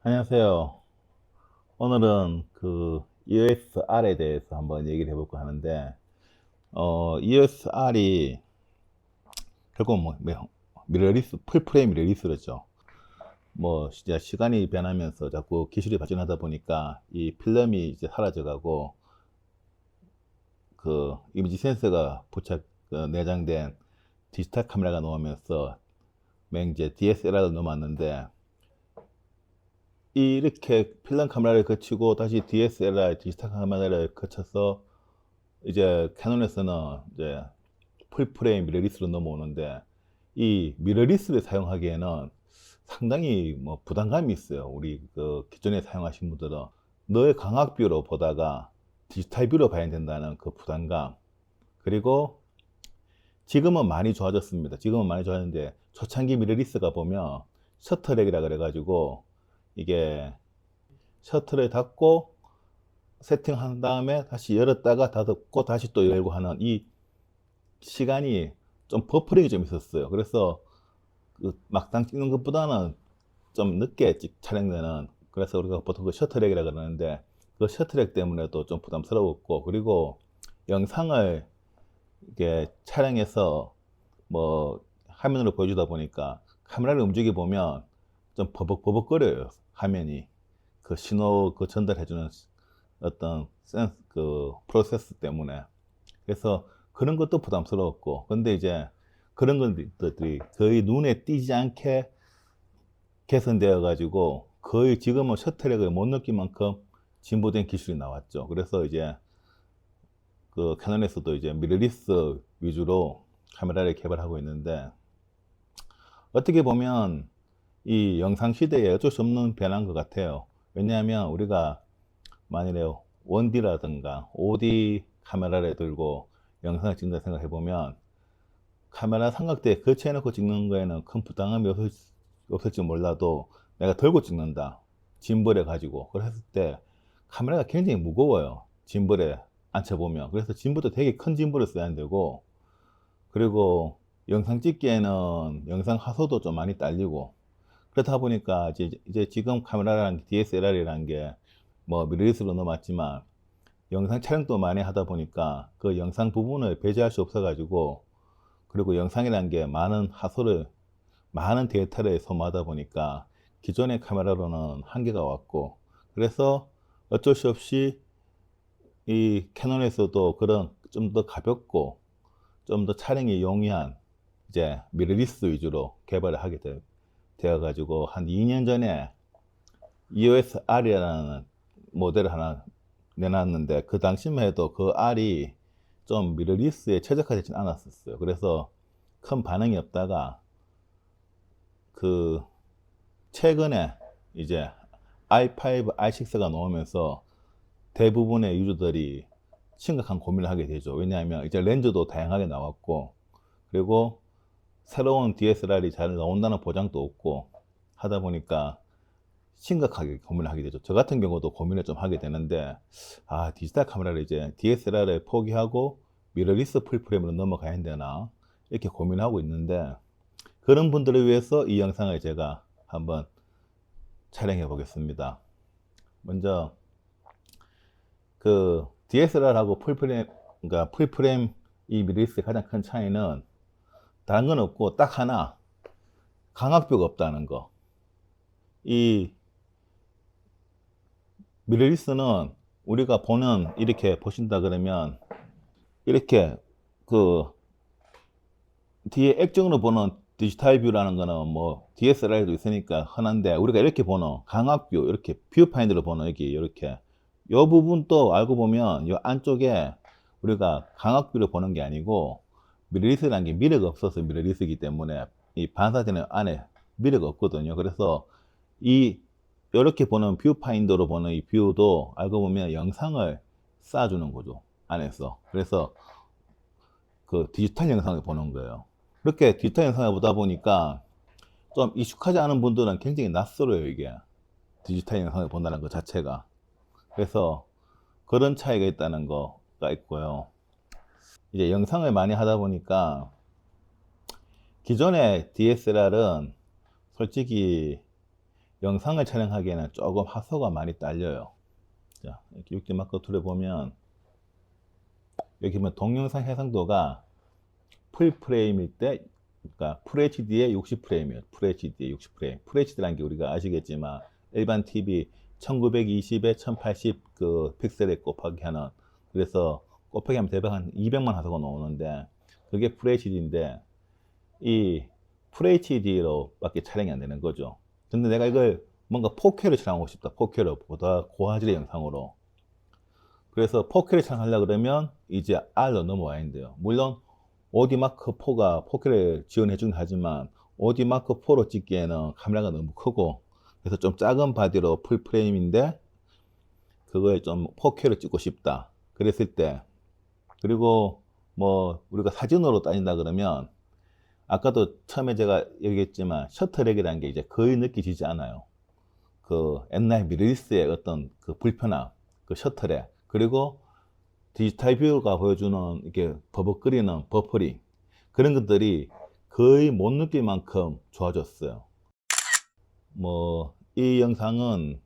안녕하세요. 오늘은 EOS R에 대해서 한번 얘기를 해볼까 하는데, EOS R이 결국 미러리스, 풀프레임 미러리스였죠. 진짜 시간이 변하면서 자꾸 기술이 발전하다 보니까 이 필름이 이제 사라져가고, 이미지 센서가 내장된 디지털 카메라가 나오면서 이제 DSLR로 넘어왔는데, 이렇게 필름 카메라를 거치고 다시 DSLR 디지털 카메라를 거쳐서 이제 캐논에서는 이제 풀프레임 미러리스로 넘어오는데, 이 미러리스를 사용하기에는 상당히 부담감이 있어요. 우리 기존에 사용하신 분들은 너의 광학뷰로 보다가 디지털 뷰로 봐야 된다는 그 부담감. 그리고 지금은 많이 좋아졌습니다. 지금은 많이 좋아졌는데 초창기 미러리스가 보면 셔터렉이라 그래가지고, 이게 셔터를 닫고 세팅한 다음에 다시 열었다가 닫고 다시 또 열고 하는 이 시간이 좀 버퍼링이 좀 있었어요. 그래서 막상 찍는 것보다는 좀 늦게 촬영되는, 그래서 우리가 보통 그 셔터렉이라 그러는데, 그 셔터렉 때문에도 좀 부담스러웠고, 그리고 영상을 이렇게 촬영해서 화면으로 보여주다 보니까 카메라를 움직여 보면 좀 버벅버벅거려요. 화면이 그 신호 전달해주는 어떤 프로세스 때문에. 그래서 그런 것도 부담스러웠고, 근데 이제 그런 것들이 거의 눈에 띄지 않게 개선되어 가지고 거의 지금은 셔터렉을 못 느낄 만큼 진보된 기술이 나왔죠. 그래서 이제 캐논에서도 이제 미러리스 위주로 카메라를 개발하고 있는데, 어떻게 보면 이 영상 시대에 어쩔 수 없는 변화인 것 같아요. 왜냐하면 우리가 만일에 1D라든가 5D 카메라를 들고 영상을 찍는다 생각해 보면, 카메라 삼각대에 거치해놓고 찍는 거에는 큰 부담감이 없을지 몰라도, 내가 들고 찍는다, 짐벌에 가지고 그랬을 때 카메라가 굉장히 무거워요. 짐벌에 앉혀보면. 그래서 짐벌도 되게 큰 짐벌을 써야 되고, 그리고 영상 찍기에는 영상 화소도 좀 많이 딸리고, 그렇다 보니까 이제 지금 카메라라는 게 DSLR이라는 게 미러리스로 넘어왔지만, 영상 촬영도 많이 하다 보니까 그 영상 부분을 배제할 수 없어 가지고, 그리고 영상이라는 게 많은 데이터를 소모하다 보니까 기존의 카메라로는 한계가 왔고, 그래서 어쩔 수 없이 이 캐논에서도 그런 좀 더 가볍고 좀 더 촬영이 용이한 이제 미러리스 위주로 개발을 하게 되어 가지고, 한 2년 전에 EOS R이라는 모델을 하나 내놨는데, 그 당시만 해도 그 R이 좀 미러리스에 최적화되진 않았었어요. 그래서 큰 반응이 없다가 최근에 이제 i5, i6가 나오면서 대부분의 유저들이 심각한 고민을 하게 되죠. 왜냐하면 이제 렌즈도 다양하게 나왔고, 그리고 새로운 DSLR이 잘 나온다는 보장도 없고 하다 보니까 심각하게 고민을 하게 되죠. 저 같은 경우도 고민을 좀 하게 되는데, 디지털 카메라를 이제 DSLR을 포기하고 미러리스 풀프레임으로 넘어가야 되나, 이렇게 고민하고 있는데, 그런 분들을 위해서 이 영상을 제가 한번 촬영해 보겠습니다. 먼저 DSLR하고 풀프레임, 그러니까 풀프레임 이 미러리스의 가장 큰 차이는 다른 건 없고 딱 하나, 광학뷰가 없다는 거. 이 미러리스는 우리가 이렇게 보신다 그러면, 이렇게 그 뒤에 액정으로 보는 디지털 뷰라는 거는 DSLR도 있으니까 흔한데, 우리가 이렇게 보는 광학뷰, 이렇게 뷰파인더로 보는 이렇게 요 부분도 알고 보면 요 안쪽에 우리가 광학뷰를 보는 게 아니고, 미러리스라는 게 미러가 없어서 미러리스이기 때문에 이 반사되는 안에 미러가 없거든요. 그래서 이렇게 보는 뷰파인더로 보는 이 뷰도 알고 보면 영상을 쏴주는 거죠, 안에서. 그래서 디지털 영상을 보는 거예요. 그렇게 디지털 영상을 보다 보니까 좀 익숙하지 않은 분들은 굉장히 낯설어요, 이게. 디지털 영상을 본다는 것 자체가. 그래서 그런 차이가 있다는 거가 있고요. 이제 영상을 많이 하다 보니까 기존의 DSLR은 솔직히 영상을 촬영하기에는 조금 하소가 많이 딸려요. 자, 이렇게 6D 마크 2를 보면 여기 보면 동영상 해상도가 풀 프레임일 때, 그러니까 FHD에 60프레임이에요. FHD에 60프레임. FHD라는 게 우리가 아시겠지만 일반 TV 1920에 1080 그 픽셀에 곱하기 하는, 그래서 곱하기 하면 대략 한 200만 화소가 나오는데 그게 FHD인데 이 FHD로 밖에 촬영이 안 되는 거죠. 근데 내가 이걸 뭔가 4K로 촬영하고 싶다. 4K로 보다 고화질의 영상으로. 그래서 4K를 촬영하려고 그러면 이제 R로 넘어와야 된대요. 물론 오디마크4가 4K를 지원해주긴 하지만 오디마크4로 찍기에는 카메라가 너무 크고, 그래서 좀 작은 바디로 풀 프레임인데 그걸 좀 4K로 찍고 싶다 그랬을 때, 그리고 뭐 우리가 사진으로 따진다 그러면 아까도 처음에 제가 얘기했지만 셔터렉이라는 게 이제 거의 느껴지지 않아요. 그 옛날 미러리스의 어떤 그 불편함, 그 셔터렉, 그리고 디지털 뷰가 보여주는 이렇게 버벅거리는 버퍼링, 그런 것들이 거의 못 느낄 만큼 좋아졌어요. 뭐 이 영상은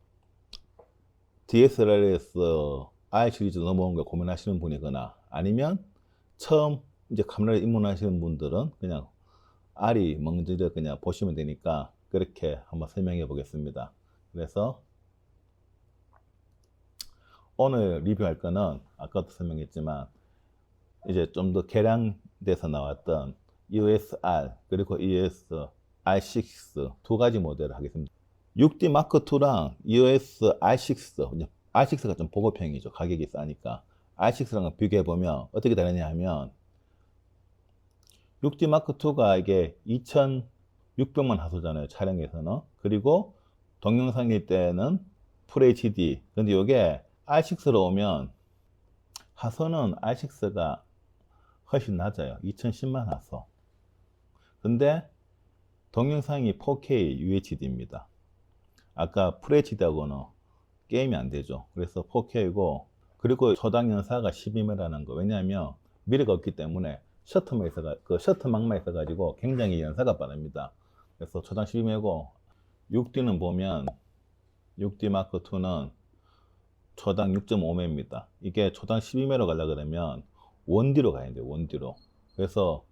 DSLR에서 R 시리즈 넘어온 걸 고민하시는 분이거나 아니면 처음 이제 카메라를 입문하시는 분들은 그냥 R이 먼저 그냥 보시면 되니까 그렇게 한번 설명해 보겠습니다. 그래서 오늘 리뷰할 거는 아까도 설명했지만 이제 좀 더 개량돼서 나왔던 EOS R 그리고 EOS R6 두 가지 모델을 하겠습니다. 6D 마크 2랑 EOS R6, R6가 좀 보급형이죠. 가격이 싸니까. R6랑 비교해 보면 어떻게 다르냐 하면 6D 마크 2가 이게 2600만 화소잖아요. 촬영에서는. 그리고 동영상일 때는 FHD. 근데 이게 R6로 오면 화소는 R6가 훨씬 낮아요. 2010만 화소. 근데 동영상이 4K UHD입니다. 아까 FHD하고는 게임이 안 되죠. 그래서 4K고, 그리고 초당 연사가 12mm라는 거. 왜냐하면 미러가 없기 때문에 셔터막만 있어가지고 굉장히 연사가 빠릅니다. 그래서 초당 12mm고, 6D는 보면 6D 마크 2는 초당 6.5mm입니다. 이게 초당 12mm 가려고 그러면 원디로 가야 돼요. 원디로. 그래서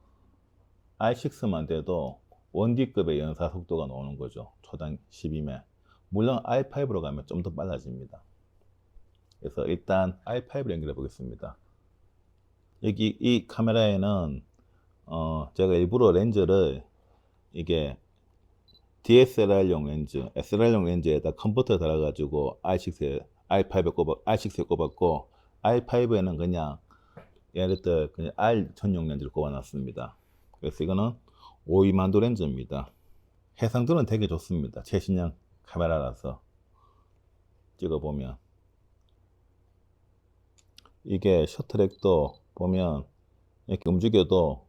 R6만 돼도 원디급의 연사 속도가 나오는 거죠. 초당 12mm. 물론 R5로 가면 좀 더 빨라집니다. 그래서 일단 R5로 연결해 보겠습니다. 여기 이 카메라에는 제가 일부러 렌즈를 이게 DSLR용 렌즈, SLR용 렌즈에다 컨버터 달아가지고 R6에 꼽았고, R5에는 그냥 예를 들어 그냥 R 전용 렌즈를 꼽아놨습니다. 그래서 이거는 52만도 렌즈입니다. 해상도는 되게 좋습니다. 최신형 카메라라서 찍어보면 이게 셔터렉도 보면 이렇게 움직여도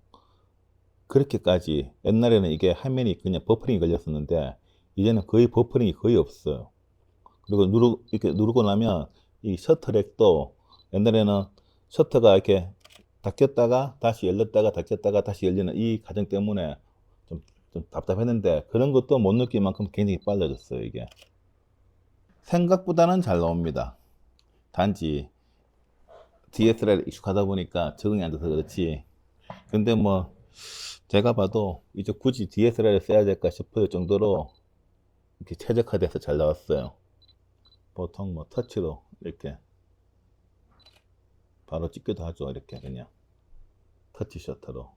그렇게까지, 옛날에는 이게 화면이 그냥 버퍼링이 걸렸었는데 이제는 거의 버퍼링이 거의 없어요. 그리고 이렇게 누르고 나면 이 셔터렉도, 옛날에는 셔터가 이렇게 닫혔다가 다시 열렸다가 닫혔다가 다시 열리는 이 과정 때문에 좀 답답했는데 그런 것도 못 느낄 만큼 굉장히 빨라졌어요. 이게 생각보다는 잘 나옵니다. 단지 DSLR에 익숙하다 보니까 적응이 안 돼서 그렇지. 근데 뭐 제가 봐도 이제 굳이 DSLR을 써야 될까 싶을 정도로 이렇게 최적화돼서 잘 나왔어요. 보통 뭐 터치로 이렇게 바로 찍기도 하죠. 이렇게 그냥 터치 셔터로.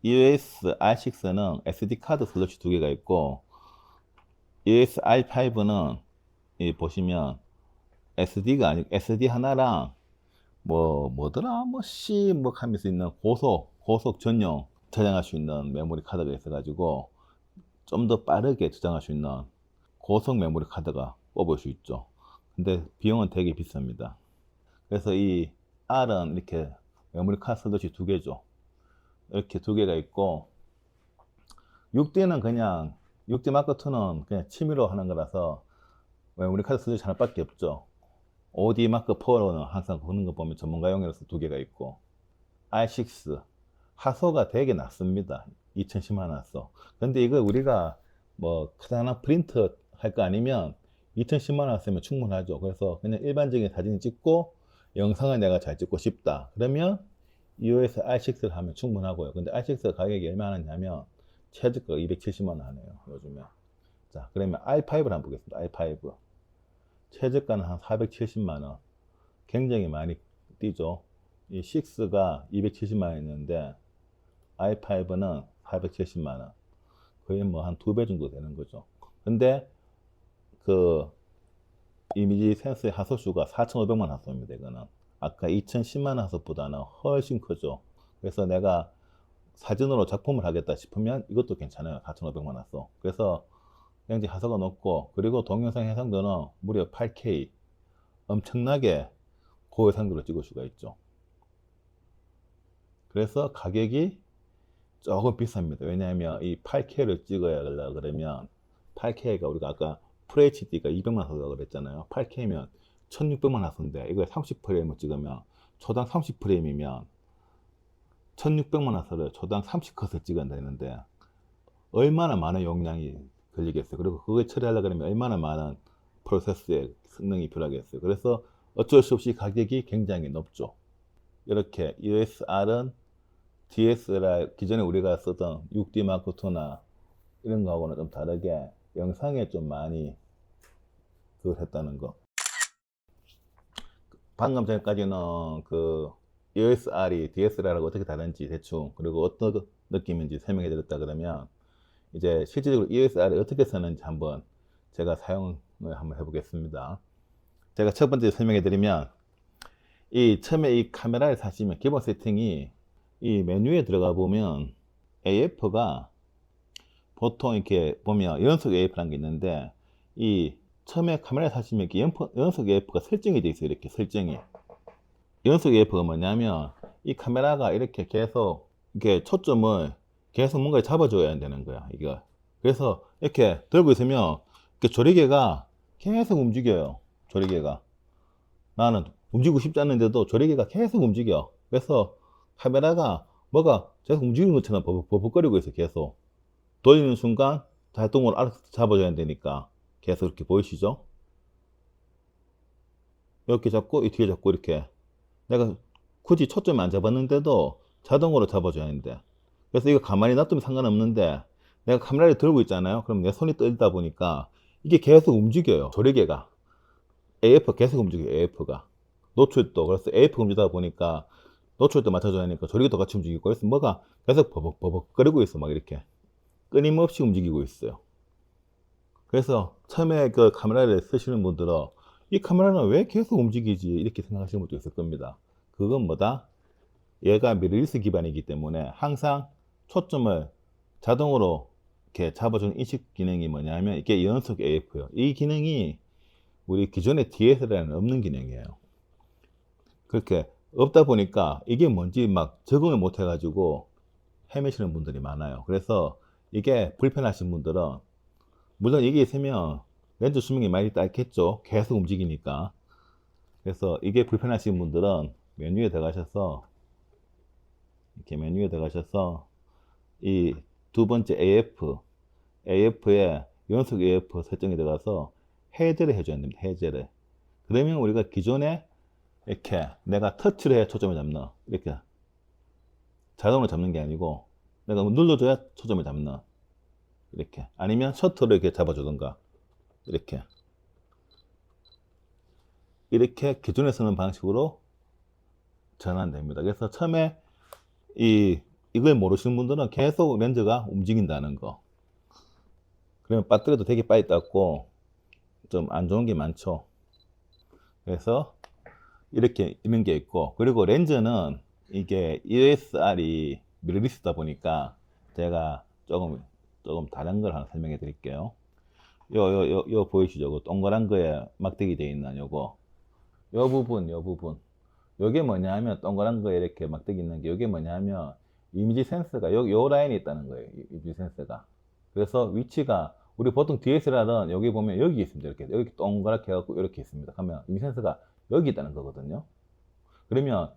EOS R6는 SD 카드 슬롯이 두 개가 있고, EOS R5는 보시면 SD가 아니고 SD 하나랑 뭐더라 C 하면서 있는 고속 전용 저장할 수 있는 메모리 카드가 있어가지고 좀 더 빠르게 저장할 수 있는 고속 메모리 카드가 뽑을 수 있죠. 근데 비용은 되게 비쌉니다. 그래서 이 R은 이렇게 메모리 카드 슬롯이 두 개죠. 이렇게 두 개가 있고, 6D는 그냥 6D 마크 2는 그냥 취미로 하는 거라서 메모리 카드 슬롯이 하나밖에 없죠. 5D 마크 4로는 항상 보는 거 보면 전문가용이라서 두 개가 있고, R6 하소가 되게 낮습니다. 2010만 화소. 근데 이거 우리가 뭐 크다나 프린트 할 거 아니면 2010만 원 쓰면 충분하죠. 그래서 그냥 일반적인 사진 찍고 영상을 내가 잘 찍고 싶다. 그러면 EOS R6를 하면 충분하고요. 근데 R6 가격이 얼마나 하냐면 최저가 270만 원 하네요. 요즘에. 자, 그러면 i5를 한번 보겠습니다. i5. 최저가는 한 470만 원. 굉장히 많이 뛰죠. 이 6가 270만 원이었는데 i5는 470만 원. 거의 뭐 한 2배 정도 되는 거죠. 근데 그 이미지 센서의 하소수가 4,500만 하소입니다. 이거는 아까 2010만 하소보다는 훨씬 크죠. 그래서 내가 사진으로 작품을 하겠다 싶으면 이것도 괜찮아요. 4,500만 하소. 그래서 굉장히 하소가 높고, 그리고 동영상 해상도는 무려 8K, 엄청나게 고해상도로 찍을 수가 있죠. 그래서 가격이 조금 비쌉니다. 왜냐하면 이 8K를 찍어야 하려고 그러면 8K가 우리가 아까 FHD가 200만 화소라고 그랬잖아요. 8K면 1600만 화소인데 이거 30프레임을 찍으면 초당 30프레임이면 1600만 화소를 초당 30컷을 찍어야 되는데 얼마나 많은 용량이 걸리겠어요. 그리고 그걸 처리하려고 그러면 얼마나 많은 프로세스의 성능이 필요하겠어요. 그래서 어쩔 수 없이 가격이 굉장히 높죠. 이렇게 EOS R은 DSLR 기존에 우리가 쓰던 6D Mark II나 이런 거하고는 좀 다르게 영상에 좀 많이 그걸 했다는 거. 방금 전까지는 그 EOS R이 DSLR하고 어떻게 다른지 대충, 그리고 어떤 느낌인지 설명해 드렸다 그러면, 이제 실질적으로 EOS R이 어떻게 쓰는지 한번 제가 사용을 한번 해보겠습니다. 제가 첫 번째 설명해 드리면, 이 처음에 이 카메라를 사시면 기본 세팅이 이 메뉴에 들어가 보면 AF가 보통 이렇게 보면 연속 AF라는 게 있는데, 이 처음에 카메라 사시면 이렇게 연속 AF가 설정이 되어 있어요. 이렇게 설정이. 연속 AF가 뭐냐면 이 카메라가 이렇게 계속 이렇게 초점을 계속 뭔가에 잡아줘야 되는 거야, 이거. 그래서 이렇게 들고 있으면 이렇게 조리개가 계속 움직여요. 조리개가. 나는 움직이고 싶지 않는데도 조리개가 계속 움직여. 그래서 카메라가 뭐가 계속 움직이는 것처럼 버벅거리고 있어. 계속 돌리는 순간 자동으로 알아서 잡아줘야 되니까 계속 이렇게 보이시죠? 이렇게 잡고 이 뒤에 잡고 이렇게 내가 굳이 초점을 안 잡았는데도 자동으로 잡아줘야 하는데, 그래서 이거 가만히 놔두면 상관없는데 내가 카메라를 들고 있잖아요. 그럼 내 손이 떨다 보니까 이게 계속 움직여요. 조리개가. AF 계속 움직여요. AF가. 노출도. 그래서 AF 움직이다 보니까 노출도 맞춰줘야 하니까 조리개도 같이 움직이고, 그래서 뭐가 계속 버벅거리고 있어. 막 이렇게 끊임없이 움직이고 있어요. 그래서 처음에 그 카메라를 쓰시는 분들은 이 카메라는 왜 계속 움직이지 이렇게 생각하시는 분도 있을 겁니다. 그건 뭐다? 얘가 미러리스 기반이기 때문에 항상 초점을 자동으로 이렇게 잡아주는 인식 기능이 뭐냐면 이게 연속 AF예요. 이 기능이 우리 기존의 DSLR에는 없는 기능이에요. 그렇게 없다 보니까 이게 뭔지 막 적응을 못 해가지고 헤매시는 분들이 많아요. 그래서 이게 불편하신 분들은, 물론 이게 있으면 렌즈 수명이 많이 짧겠죠. 계속 움직이니까. 그래서 이게 불편하신 분들은 메뉴에 들어가셔서 이렇게 메뉴에 들어가셔서 이 두 번째 AF에 연속 AF 설정에 들어가서 해제를 해줘야 됩니다. 해제를. 그러면 우리가 기존에 이렇게 내가 터치를 해 초점을 잡는, 이렇게 자동으로 잡는 게 아니고 내가 눌러줘야 초점을 잡는, 이렇게, 아니면 셔터를 이렇게 잡아주던가 이렇게 기존에 쓰는 방식으로 전환됩니다. 그래서 처음에 이걸 모르시는 분들은 계속 렌즈가 움직인다는 거, 그러면 배터리도 되게 빨리 닳고 좀 안 좋은 게 많죠. 그래서 이렇게 이런 게 있고, 그리고 렌즈는 이게 EOS R이 미러리스다 보니까 제가 조금 다른 걸 하나 설명해 드릴게요. 요 보이시죠? 그 동그란 거에 막대기 되어 있는 요 부분. 요게 뭐냐면 동그란 거에 이렇게 막대기 있는 게, 요게 뭐냐면 이미지 센서가 요 라인에 있다는 거예요. 이미지 센서가. 그래서 위치가 우리 보통 DSLR은 여기 보면 여기 있습니다. 이렇게 여기 동그랗게 해갖고 이렇게 있습니다. 그러면 이미지 센서가 여기 있다는 거거든요. 그러면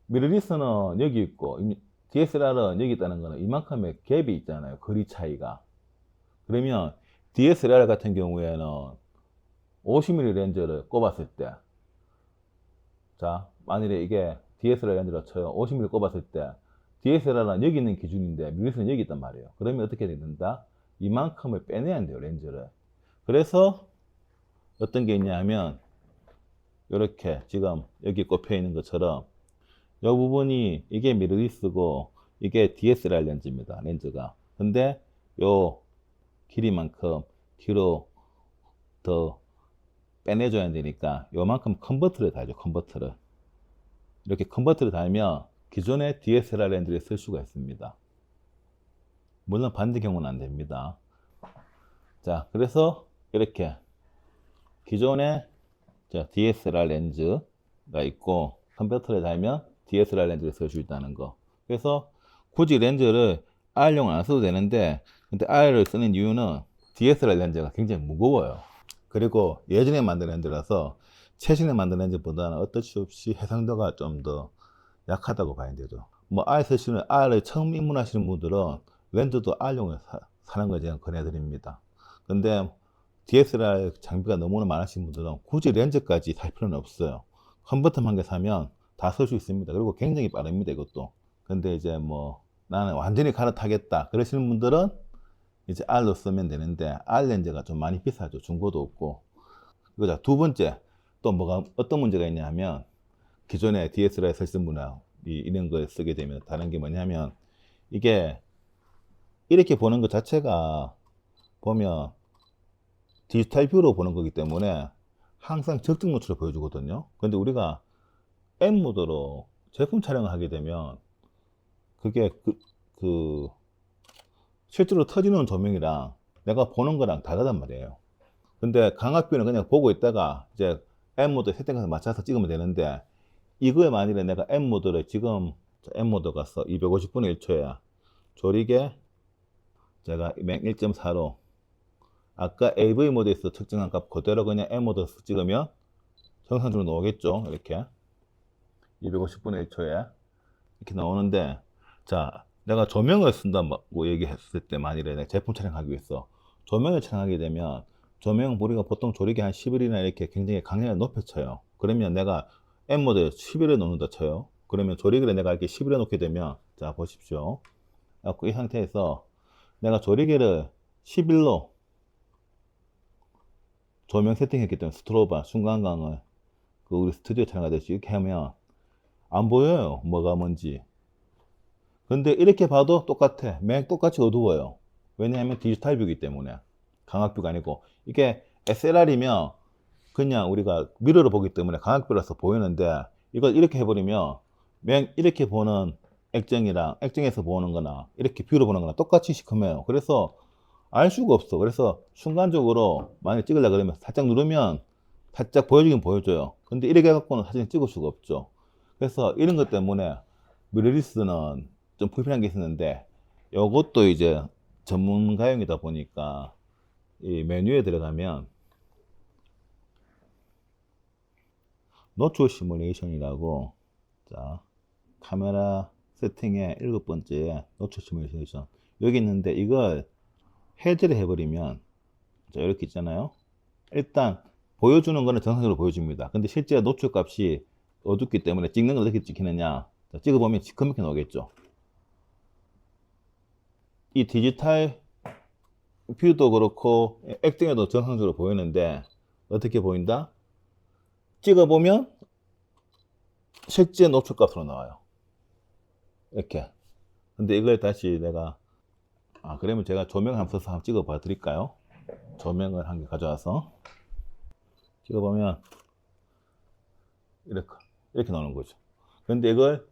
미러리스는 여기 있고 DSLR은 여기 있다는 거는 이만큼의 갭이 있잖아요. 거리 차이가. 그러면 DSLR 같은 경우에는 50mm 렌즈를 꼽았을 때, 자, 만일에 이게 DSLR 렌즈라 쳐요. 50mm 꼽았을 때, DSLR은 여기 있는 기준인데, 뮤닛은 여기 있단 말이에요. 그러면 어떻게 된다? 이만큼을 빼내야 돼요, 렌즈를. 그래서 어떤 게 있냐 하면, 이렇게 지금 여기 꼽혀 있는 것처럼, 이 부분이 이게 미러리스고, 이게 DSLR 렌즈입니다, 렌즈가. 근데 요 길이만큼 뒤로 더 빼내줘야 되니까 요만큼 컨버터를 달죠. 컨버터를 이렇게 컨버터를 달면 기존의 DSLR 렌즈를 쓸 수가 있습니다. 물론 반대 경우는 안 됩니다. 자, 그래서 이렇게 기존의 DSLR 렌즈가 있고 컨버터를 달면 DSLR 렌즈를 쓸 수 있다는 거. 그래서 굳이 렌즈를 R용을 안 써도 되는데, 근데 R을 쓰는 이유는 DSLR 렌즈가 굉장히 무거워요. 그리고 예전에 만든 렌즈라서 최신에 만든 렌즈보다는 어쩔 수 없이 해상도가 좀 더 약하다고 봐야 되죠. 뭐 R 쓰시는, R을 처음 입문하시는 분들은 렌즈도 R용을 사는 걸 제가 권해드립니다. 근데 DSLR 장비가 너무나 많으신 분들은 굳이 렌즈까지 살 필요는 없어요. 컨버터만 개 사면 다 쓸 수 있습니다. 그리고 굉장히 빠릅니다, 이것도. 근데 이제 뭐 나는 완전히 갈아타겠다 그러시는 분들은 이제 R로 쓰면 되는데, R 렌즈가 좀 많이 비싸죠. 중고도 없고. 그리고 자, 두 번째 또 뭐가 어떤 문제가 있냐 하면, 기존에 DSLR 쓰신 분이 이런 걸 쓰게 되면 다른 게 뭐냐면, 이게 이렇게 보는 것 자체가 보면 디지털 뷰로 보는 거기 때문에 항상 적정 노출을 보여주거든요. 근데 우리가 M 모드로 제품 촬영을 하게 되면 그게 실제로 터지는 조명이랑 내가 보는 거랑 다르단 말이에요. 근데 강압뷰는 그냥 보고 있다가 이제 M 모드 세팅해서 맞춰서 찍으면 되는데, 이거에 만일에 내가 M 모드를 지금 M 모드 가서 250분의 1초야 조리개 제가 맥 1.4로 아까 AV 모드에서 측정한 값 그대로 그냥 M 모드에서 찍으면 정상적으로 나오겠죠. 이렇게 250분의 1초에 이렇게 나오는데, 자, 내가 조명을 쓴다고 얘기했을 때 만일에 내가 제품 촬영하기 위해서 조명을 촬영하게 되면, 조명 우리가 보통 조리개 한 11이나 이렇게 굉장히 강렬하게 높여 쳐요. 그러면 내가 M 모드 11에 놓는다 쳐요. 그러면 조리개를 내가 이렇게 11에 놓게 되면, 자 보십시오. 이 상태에서 내가 조리개를 11로 조명 세팅했기 때문에 스트로바 순간광을 우리 스튜디오 촬영하듯이 이렇게 하면 안 보여요, 뭐가 뭔지. 근데 이렇게 봐도 똑같아. 맥 똑같이 어두워요. 왜냐하면 디지털 뷰이기 때문에. 강압뷰가 아니고, 이게 SLR이면 그냥 우리가 미러로 보기 때문에 강압뷰라서 보이는데, 이걸 이렇게 해버리면 맥 이렇게 보는 액정이랑 액정에서 보는 거나 이렇게 뷰로 보는 거나 똑같이 시커매요. 그래서 알 수가 없어. 그래서 순간적으로 만약 찍으려고 그러면 살짝 누르면 살짝 보여주긴 보여줘요. 근데 이렇게 해갖고는 사진 찍을 수가 없죠. 그래서 이런 것 때문에 미러리스는 좀 불편한 게 있었는데, 요것도 이제 전문가용이다 보니까 이 메뉴에 들어가면 노출 시뮬레이션이라고, 자, 카메라 세팅의 7번째 노출 시뮬레이션 여기 있는데, 이걸 해제를 해버리면, 자, 이렇게 있잖아요. 일단 보여주는 거는 정상적으로 보여줍니다. 근데 실제 노출 값이 어둡기 때문에 찍는 걸 어떻게 찍히느냐, 자, 찍어보면 시커멓게 나오겠죠. 이 디지털 뷰도 그렇고 액정에도 정상적으로 보이는데, 어떻게 보인다? 찍어보면 실제 노출 값으로 나와요, 이렇게. 근데 이걸 다시 내가 그러면 제가 조명을 한번 써서 한번 찍어 봐 드릴까요? 조명을 한 개 가져와서 찍어보면 이렇게 나오는 거죠. 근데 이걸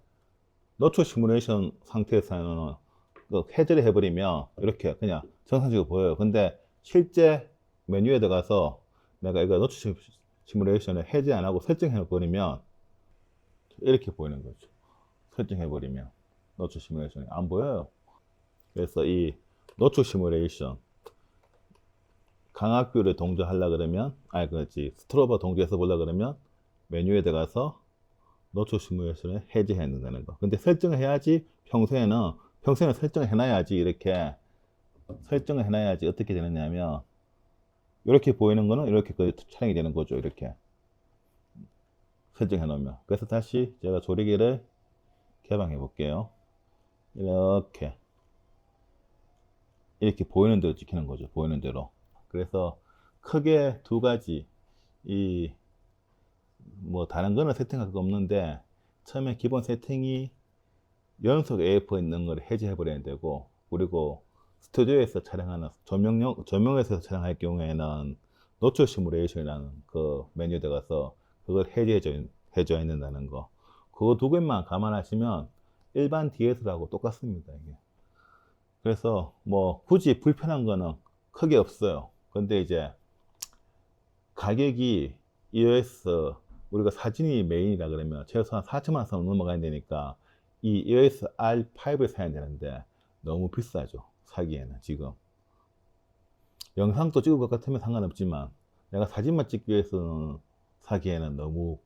노출 시뮬레이션 상태에서는 해제를 해버리면 이렇게 그냥 정상적으로 보여요. 근데 실제 메뉴에 들어가서 내가 이거 노출 시뮬레이션을 해제 안 하고 설정해버리면 이렇게 보이는 거죠. 설정해버리면 노출 시뮬레이션이 안 보여요. 그래서 이 노출 시뮬레이션 강압뷰를 동조하려 그러면, 스트로버 동조해서 보려 그러면 메뉴에 들어가서 노출 시뮬레이션을 해제해야 된다는 거. 근데 설정을 해야지, 평소에는 설정을 해놔야지 이렇게 설정을 해놔야지 어떻게 되느냐면 이렇게 보이는 거는 이렇게 촬영이 되는 거죠. 이렇게 설정해 놓으면. 그래서 다시 제가 조리개를 개방해 볼게요. 이렇게 보이는 대로 찍히는 거죠. 보이는 대로. 그래서 크게 두 가지, 이 뭐 다른 거는 세팅할 거 없는데 처음에 기본 세팅이 연속 AF 있는 걸 해제해 버려야 되고, 그리고 스튜디오에서 촬영하는 조명에서 촬영할 경우에는 노출 시뮬레이션이라는 그 메뉴에 들어가서 그걸 해줘야 된다는 거. 그거 두 개만 감안하시면 일반 DSLR하고 똑같습니다, 이게. 그래서 뭐 굳이 불편한 거는 크게 없어요. 근데 이제 가격이 EOS, 우리가 사진이 메인이라 그러면 최소한 4천만 원 선 넘어가야 되니까 이 EOS R5를 사야 되는데 너무 비싸죠, 사기에는. 지금 영상도 찍을 것 같으면 상관없지만 내가 사진만 찍기 위해서는 사기에는 너무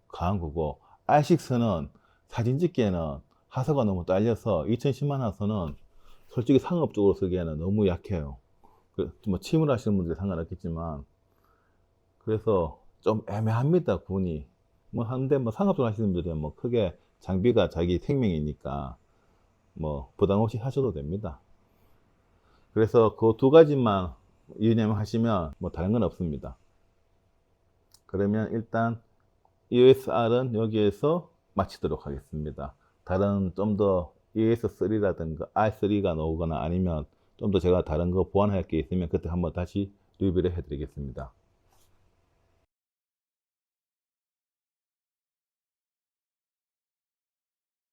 강한 거고, R6는 사진 찍기에는 하소가 너무 딸려서 2010만 화소는 솔직히 상업적으로 쓰기에는 너무 약해요. 뭐 침을 하시는 분들이 상관없겠지만, 그래서 좀 애매합니다, 군이. 뭐 한데 뭐 상업적으로 하시는 분들은 뭐 크게 장비가 자기 생명이니까 뭐 부담 없이 하셔도 됩니다. 그래서 그 두 가지만 유념하시면 뭐 다른 건 없습니다. 그러면 일단 EOS-R은 여기에서 마치도록 하겠습니다. 다른 좀 더 EOS3라든가 R3가 나오거나 아니면 좀 더 제가 다른 거 보완할 게 있으면 그때 한번 다시 리뷰를 해드리겠습니다.